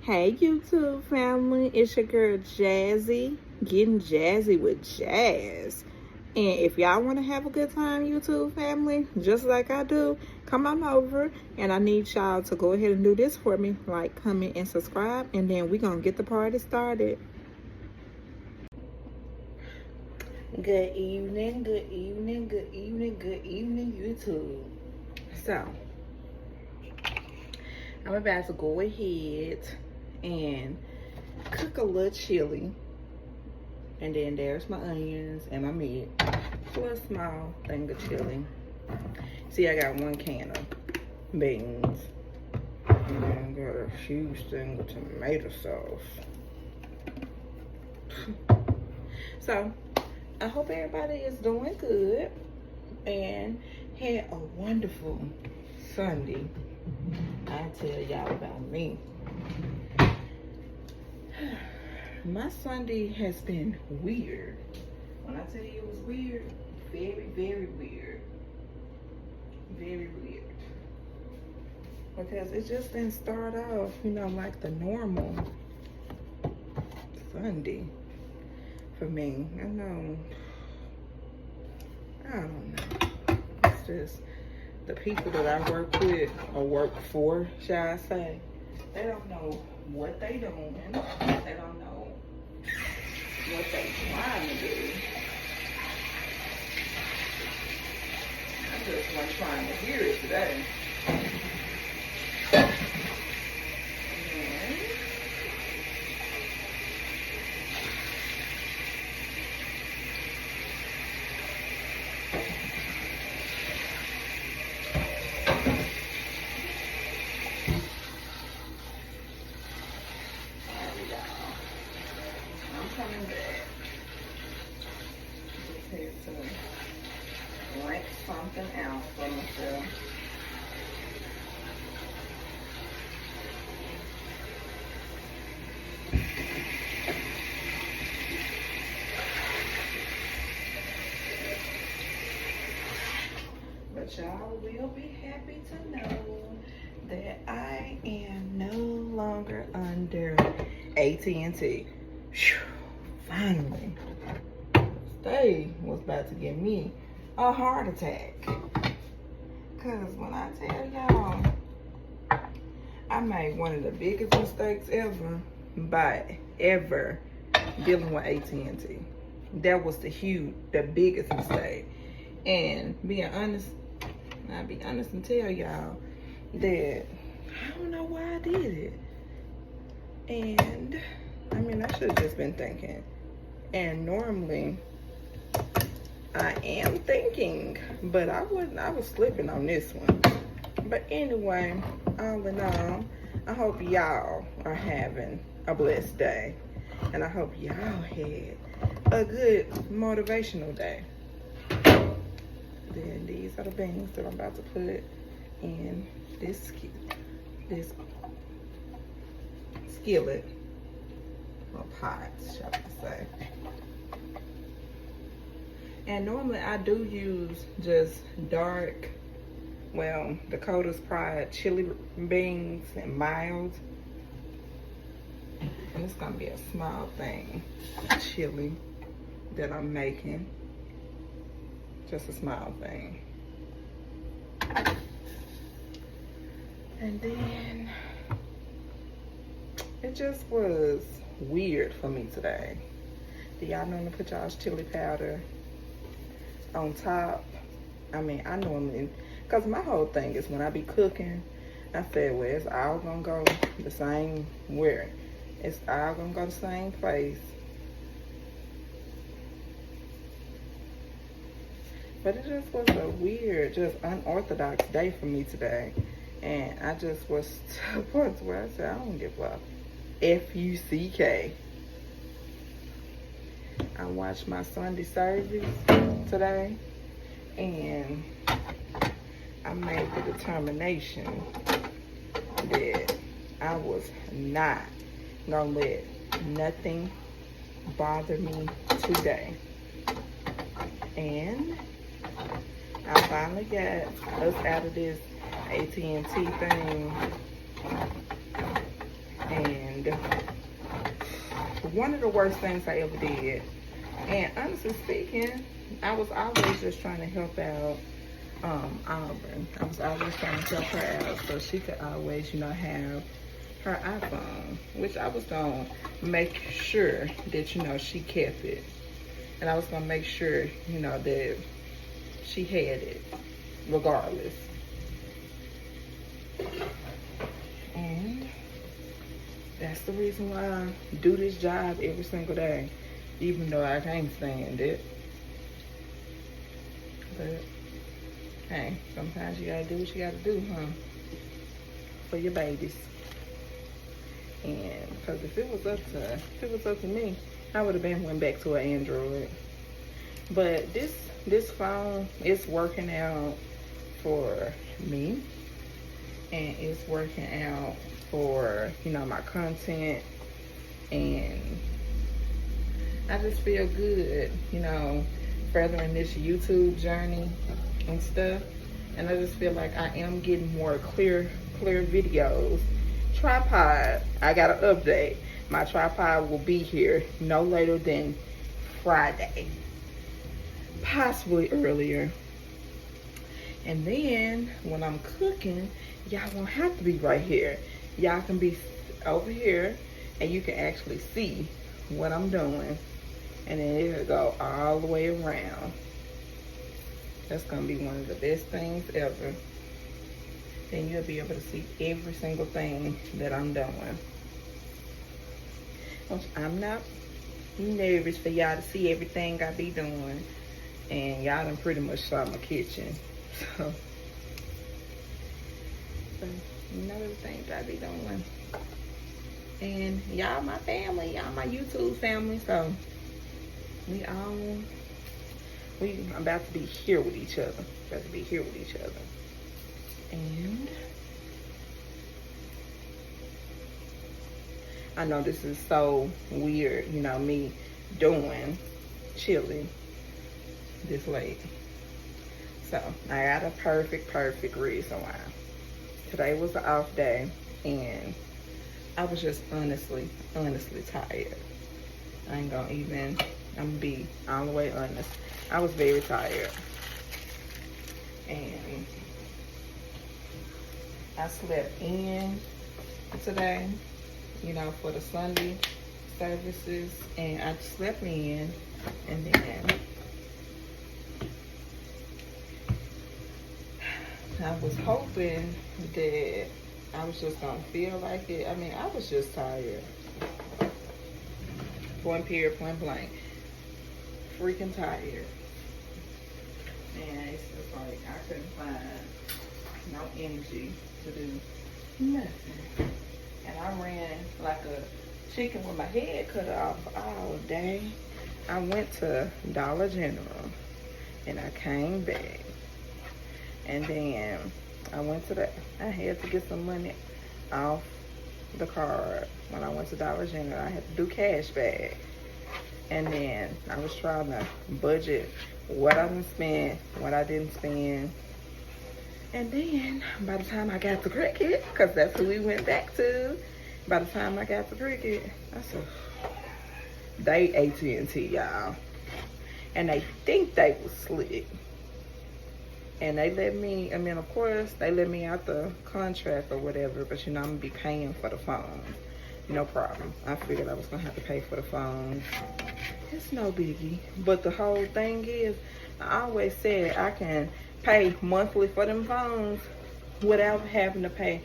Hey YouTube family, it's your girl Jazzy, getting jazzy with jazz. And if y'all want to have a good time, YouTube family, just like I do, come on over. And I need y'all to go ahead and do this for me, like, comment, and subscribe. And then we're going to get the party started. Good evening, good evening, good evening, good evening, YouTube. So, I'm about to go ahead and cook a little chili. And then there's my onions and my meat. Plus small thing of chili. See, I got 1 can of beans. And I got a huge thing of tomato sauce. So, I hope everybody is doing good and had a wonderful Sunday. I tell y'all about me. My Sunday has been weird. When I tell you it was weird, very, very weird. Very weird. Because it just didn't start off, like the normal Sunday for me. I don't know. It's just the people that I work with or work for, shall I say, they don't know what they doing. They don't know what they trying to do. I just wasn't trying to hear it today. Something else for myself. But y'all will be happy to know that I am no longer under AT&T. Finally. They was about to give me a heart attack. Cause when I tell y'all, I made one of the biggest mistakes ever dealing with AT&T. That was the biggest mistake. And I'll be honest and tell y'all that I don't know why I did it. And I should have just been thinking. And normally I am thinking, but I was slipping on this one. But anyway, all in all, I hope y'all are having a blessed day. And I hope y'all had a good motivational day. Then these are the beans that I'm about to put in this skillet, or pot, shall I say. And normally I do use just dark, Dakota's Pride chili beans and mild. And it's gonna be a small thing, chili that I'm making. Just a small thing. And then it just was weird for me today. Do y'all know to put y'all's chili powder on top? I normally, because my whole thing is when I be cooking, I said, well, it's all gonna go the same where. It's all gonna go the same place. But it just was a weird, just unorthodox day for me today. And I just was to the point where I said, I don't give a F-U-C-K. I watched my Sunday service today, and I made the determination that I was not gonna let nothing bother me today. And I finally got us out of this AT&T thing, and And one of the worst things I ever did. And honestly speaking, I was always just trying to help out Auburn. I was always trying to help her out so she could always, you know, have her iPhone, which I was gonna make sure that, you know, she kept it. And I was gonna make sure, you know, that she had it regardless. And that's the reason why I do this job every single day, even though I can't stand it. But hey, sometimes you gotta do what you gotta do, huh? For your babies. And because if it was up to me, I would have went back to an Android. But this phone is working out for me, and it's working out for, you know, my content, and I just feel good, you know, furthering this YouTube journey and stuff. And I just feel like I am getting more clear videos. Tripod, I got an update. My tripod will be here no later than Friday, possibly earlier. And then when I'm cooking, y'all won't have to be right here. Y'all can be over here and you can actually see what I'm doing. And then it'll go all the way around. That's gonna be one of the best things ever. Then you'll be able to see every single thing that I'm doing. I'm not nervous for y'all to see everything I be doing. And y'all done pretty much saw my kitchen. So you know the things I be doing. And y'all my family, y'all my YouTube family. So I'm about to be here with each other. And I know this is so weird, you know, me doing chili this late. So I got a perfect reason why. Today was an off day and I was just honestly tired. I'm gonna be all the way honest. I was very tired. And I slept in today, you know, for the Sunday services, and I slept in, and then I was hoping that I was just gonna feel like it. I mean, I was just tired. Point period, point blank. Freaking tired. And it's just like I couldn't find no energy to do nothing. And I ran like a chicken with my head cut off all day. I went to Dollar General and I came back. And then I had to get some money off the card when I went to Dollar General. I had to do cash back. And then I was trying to budget what I didn't spend, what I didn't spend. And then by the time I got to Cricket, because that's who we went back to, by the time I got to Cricket, I said, they AT&T, y'all. And they think they was slick. And they let me, I mean, of course, they let me out the contract or whatever, but you know, I'm gonna be paying for the phones. No problem. I figured I was gonna have to pay for the phones. It's no biggie. But the whole thing is, I always said I can pay monthly for them phones without having to pay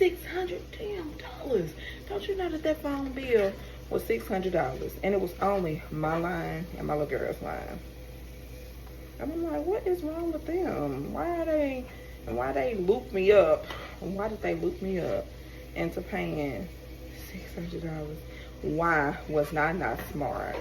$600 damn dollars. Don't you know that phone bill was $600, and it was only my line and my little girl's line. I'm like, what is wrong with them? Why they loop me up? Why did they loop me up into paying $600? Why was I not smart?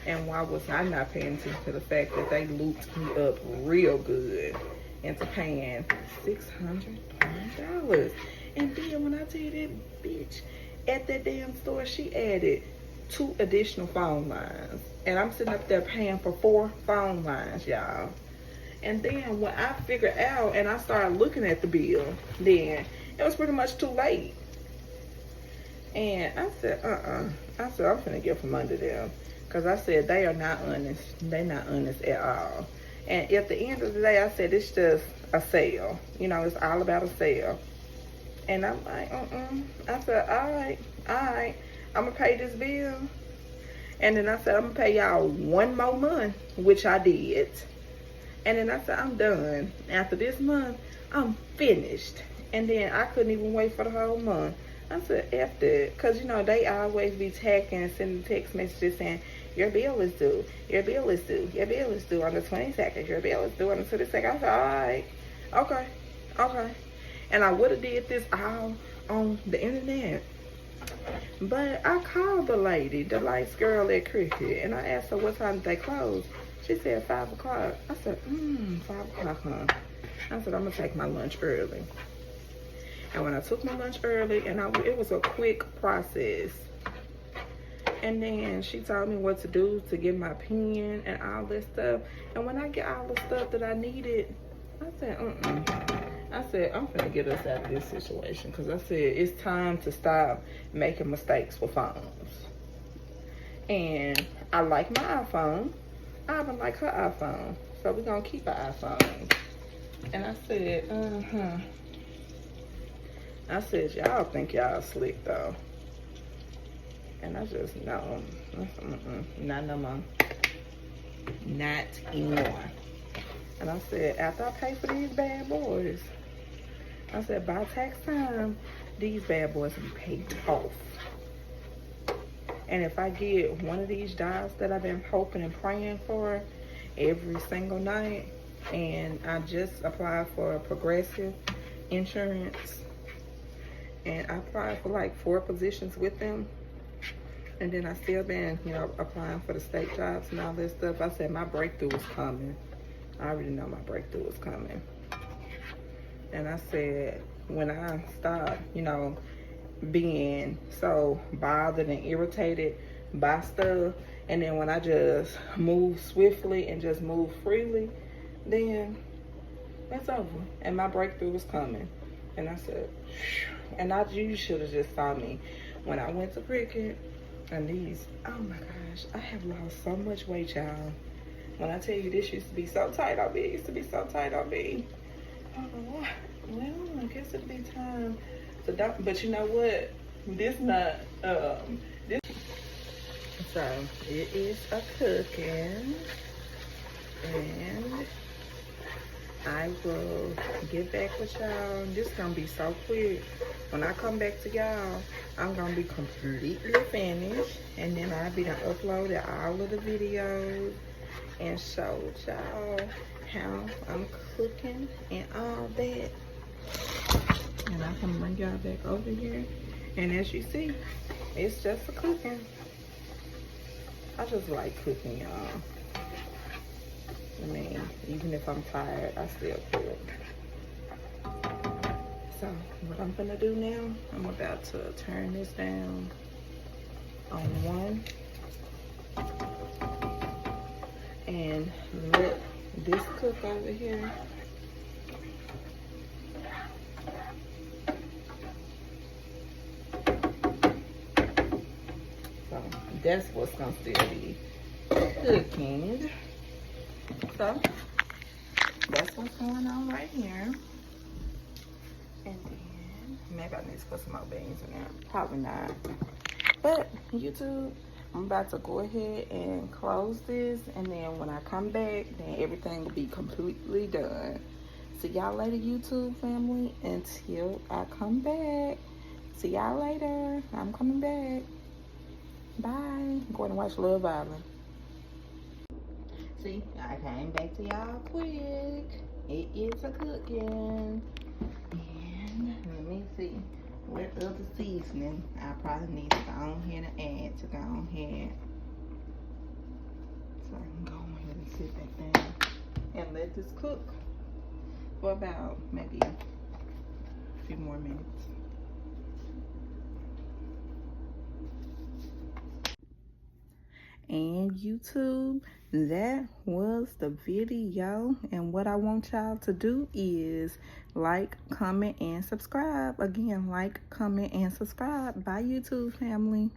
And why was I not paying attention to the fact that they looped me up real good into paying $600? And then when I tell you that bitch at that damn store, she added 2 additional phone lines. And I'm sitting up there paying for 4 phone lines, y'all. And then when I figured out and I started looking at the bill, then it was pretty much too late. And I said, I said, I'm finna get from under them. Because I said, they are not honest. They're not honest at all. And at the end of the day, I said, it's just a sale. You know, it's all about a sale. And I'm like, I said, all right. I'm going to pay this bill. And then I said, I'm going to pay y'all one more month, which I did. And then I said, I'm done. After this month, I'm finished. And then I couldn't even wait for the whole month. I said, F that. Because, you know, they always be tagging and sending text messages saying, your bill is due. Your bill is due. Your bill is due on the 22nd. Your bill is due on the 22nd. I said, all right. Okay. And I would have did this all on the internet. But I called the lady, the lights girl at Cricket, and I asked her what time did they close. She said 5 o'clock. I said, 5 o'clock, huh? I said, I'm going to take my lunch early. And when I took my lunch early, and it was a quick process. And then she told me what to do to get my pen and all this stuff. And when I get all the stuff that I needed, I said, I said, I'm gonna get us out of this situation. Because I said, it's time to stop making mistakes with phones. And I like my iPhone. I even like her iPhone. So we're gonna keep our iPhone. And I said, I said, y'all think y'all slick though. And I just, no, not no more. Not anymore. And I said, after I pay for these bad boys, I said, by tax time, these bad boys will be paid off. And if I get one of these jobs that I've been hoping and praying for every single night, and I just applied for Progressive Insurance, and I applied for like 4 positions with them, and then I still been, you know, applying for the state jobs and all this stuff. I said my breakthrough is coming. I already know my breakthrough is coming. And I said, when I stop, you know, being so bothered and irritated by stuff, and then when I just move swiftly and just move freely, then it's over. And my breakthrough is coming. And I said, and you should have just saw me when I went to Cricket. And these, oh my gosh, I have lost so much weight, y'all. When I tell you this used to be so tight on me, it used to be so tight on me. Oh, well, I guess it'll be time to dump. But you know what? This not, this. So, it is a cooking. And I will get back with y'all. This gonna be so quick. When I come back to y'all, I'm gonna be completely finished, and then I'll be done uploaded all of the videos and showed y'all how I'm cooking and all that. And I can bring y'all back over here, and as you see, it's just a cooking. I just like cooking, y'all. I mean, even if I'm tired, I still cook. So, what I'm gonna do now, I'm about to turn this down on 1 and let this cook over here. So, that's what's gonna still be cooking. So, that's what's going on right here. And then, maybe I need to put some more beans in there. Probably not. But, YouTube, I'm about to go ahead and close this. And then when I come back, then everything will be completely done. See y'all later, YouTube family. Until I come back. See y'all later. I'm coming back. Bye. I'm going to watch Love Island. See, I came back to y'all quick. It is a cooking. And let me see what other seasoning I probably need to go ahead and add to go ahead. So I can go ahead and sit back down and let this cook for about maybe a few more minutes. And YouTube, that was the video. And what I want y'all to do is like, comment, and subscribe. Again, like, comment, and subscribe. Bye, YouTube family.